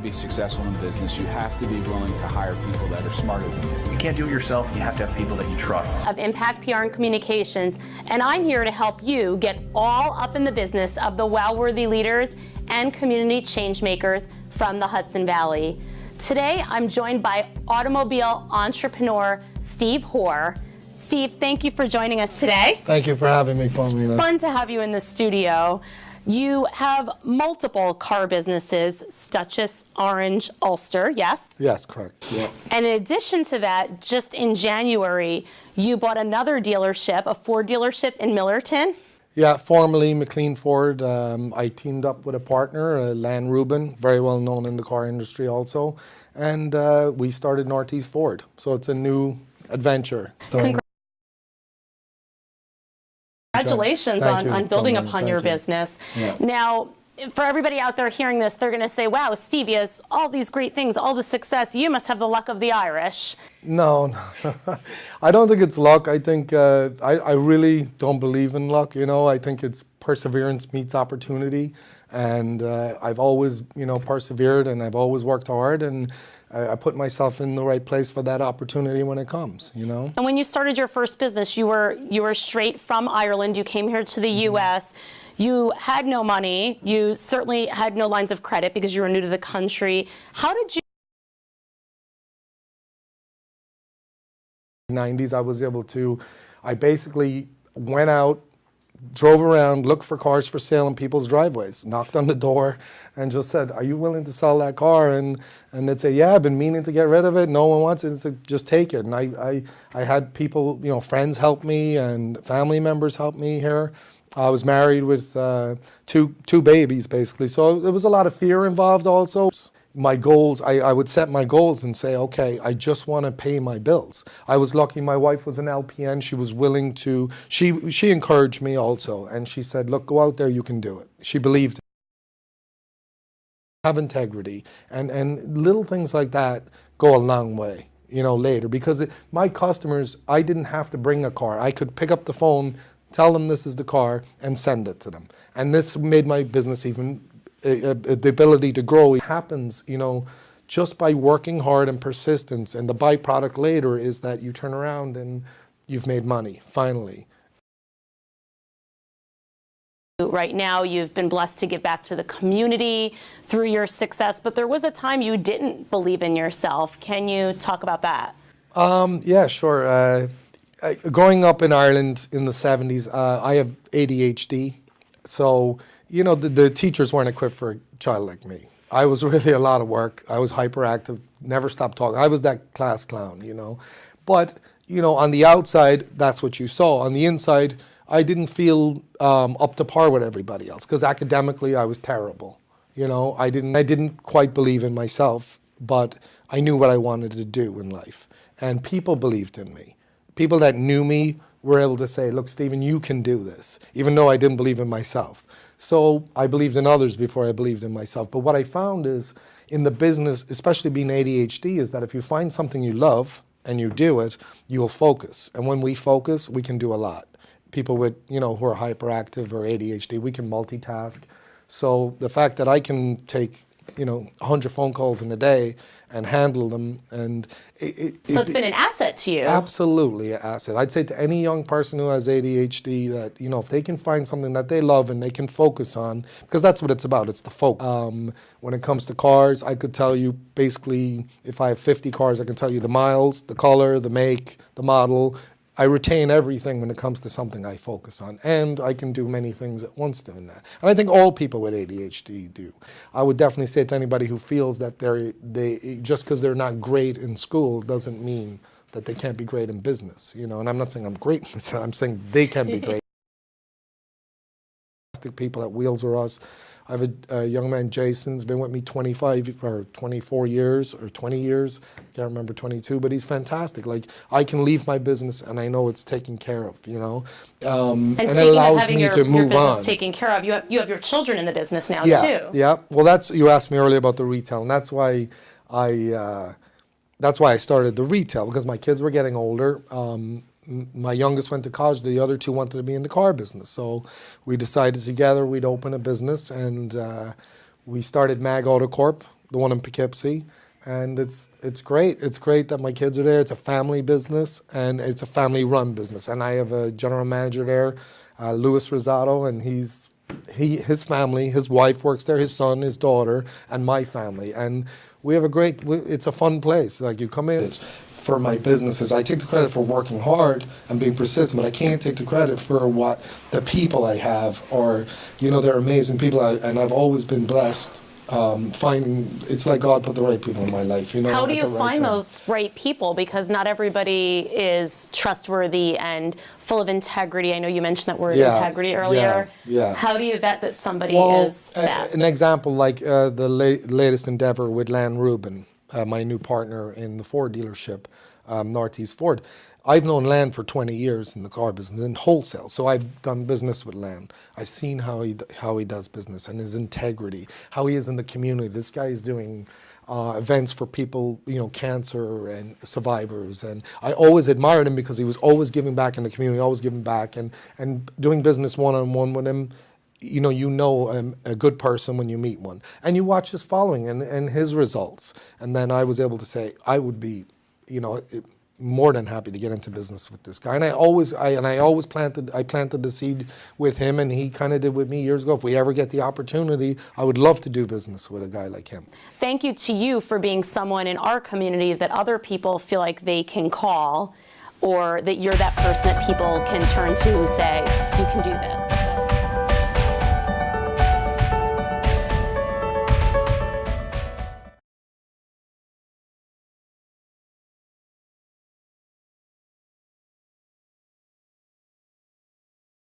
be successful in business, you have to be willing to hire people that are smarter than you. You can't do it yourself. You have to have people that you trust. Of Impact PR and Communications, and I'm here to help you get all up in the business of the wow-worthy leaders and community change makers from the Hudson Valley. Today, I'm joined by automobile entrepreneur Steve Hoare. Steve, thank you for joining us today. Thank you for having me, It's Paulina. fun to have you in the studio. You have multiple car businesses, Stutchess, Orange, Ulster, yes? Yes, correct. Yeah. And in addition to that, just in January, you bought another dealership, a Ford dealership in Millerton. Yeah, formerly McLean Ford. I teamed up with a partner, Lan Rubin, very well known in the car industry also, and we started Northeast Ford. So it's a new adventure. Congratulations on building upon your business. Yeah. Now, for everybody out there hearing this, they're going to say, wow, Steve, he has all these great things, all the success. You must have the luck of the Irish. No, I don't think it's luck. I think I really don't believe in luck. You know, I think it's perseverance meets opportunity, and I've always, persevered, and I've always worked hard, and I put myself in the right place for that opportunity when it comes. And when you started your first business, you were straight from Ireland. You came here to the U.S. You had no money. You certainly had no lines of credit because you were new to the country. How did you? 90s, I was able to, I basically went out, drove around, looked for cars for sale in people's driveways, knocked on the door and just said, are you willing to sell that car? And they'd say, yeah, I've been meaning to get rid of it. No one wants it. So just take it. And I had people, friends help me and family members help me here. I was married with two babies, basically. So there was a lot of fear involved also. My goals, I would set my goals and say, okay, I just want to pay my bills. I was lucky my wife was an LPN. She was willing to, she encouraged me also. And she said, look, go out there, you can do it. She believed. Have integrity. And little things like that go a long way, later. Because my customers, I didn't have to bring a car. I could pick up the phone, tell them this is the car, and send it to them. And this made my business even the ability to grow. It happens, just by working hard and persistence, and the byproduct later is that you turn around and you've made money, finally. Right now, you've been blessed to give back to the community through your success, but there was a time you didn't believe in yourself. Can you talk about that? Yeah, sure. Growing up in Ireland in the 70s, I have ADHD, so the teachers weren't equipped for a child like me. I was really a lot of work. I was hyperactive, never stopped talking. I was that class clown, But, on the outside, that's what you saw. On the inside, I didn't feel up to par with everybody else because academically I was terrible. I didn't quite believe in myself, but I knew what I wanted to do in life. And people believed in me. People that knew me were able to say, look, Stephen, you can do this, even though I didn't believe in myself. So I believed in others before I believed in myself. But what I found is in the business, especially being ADHD, is that if you find something you love and you do it, you will focus. And when we focus, we can do a lot. People with, who are hyperactive or ADHD, we can multitask. So the fact that I can take 100 phone calls in a day and handle them, and so it's been an asset to you. Absolutely an asset. I'd say to any young person who has ADHD that if they can find something that they love and they can focus on, because that's what it's about. It's the focus. When it comes to cars, I could tell you basically if I have 50 cars, I can tell you the miles, the color, the make, the model. I retain everything when it comes to something I focus on, and I can do many things at once doing that. And I think all people with ADHD do. I would definitely say to anybody who feels that they just because they're not great in school doesn't mean that they can't be great in business. And I'm not saying I'm great, I'm saying they can be great. People at Wheels R Us. I have a young man, Jason's been with me 25 or 24 years or 20 years. Can't remember 22, but he's fantastic. Like I can leave my business and I know it's taken care of, And it allows me to move your on. business taken care of, you have your children in the business now too. Yeah. Well, you asked me earlier about the retail, and that's why I started the retail, because my kids were getting older. My youngest went to college, the other two wanted to be in the car business. So we decided together we'd open a business, and we started Mag Auto Corp the one in Poughkeepsie. And it's great. It's great that my kids are there. It's a family business, and it's a family-run business. And I have a general manager there, Louis Rosado, and his family, his wife works there, his son, his daughter, and my family. And we have it's a fun place. Like, you come in. For my businesses, I take the credit for working hard and being persistent, but I can't take the credit for what the people I have, or, they're amazing people, and I've always been blessed. It's like God put the right people in my life. How do you find those right people? Because not everybody is trustworthy and full of integrity. I know you mentioned that word integrity earlier. Yeah. How do you vet that somebody is that? An example, like the latest endeavor with Lan Rubin, my new partner in the Ford dealership, Northeast Ford. I've known Lan for 20 years in the car business, in wholesale. So I've done business with Lan. I've seen how he does business and his integrity, how he is in the community. This guy is doing events for people, cancer and survivors. And I always admired him because he was always giving back in the community, always giving back, and doing business one-on-one with him. A good person when you meet one. And you watch his following and his results. And then I was able to say, I would be, more than happy to get into business with this guy. And I always planted the seed with him, and he kind of did with me years ago. If we ever get the opportunity, I would love to do business with a guy like him. Thank you to you for being someone in our community that other people feel like they can call, or that you're that person that people can turn to who say, you can do this.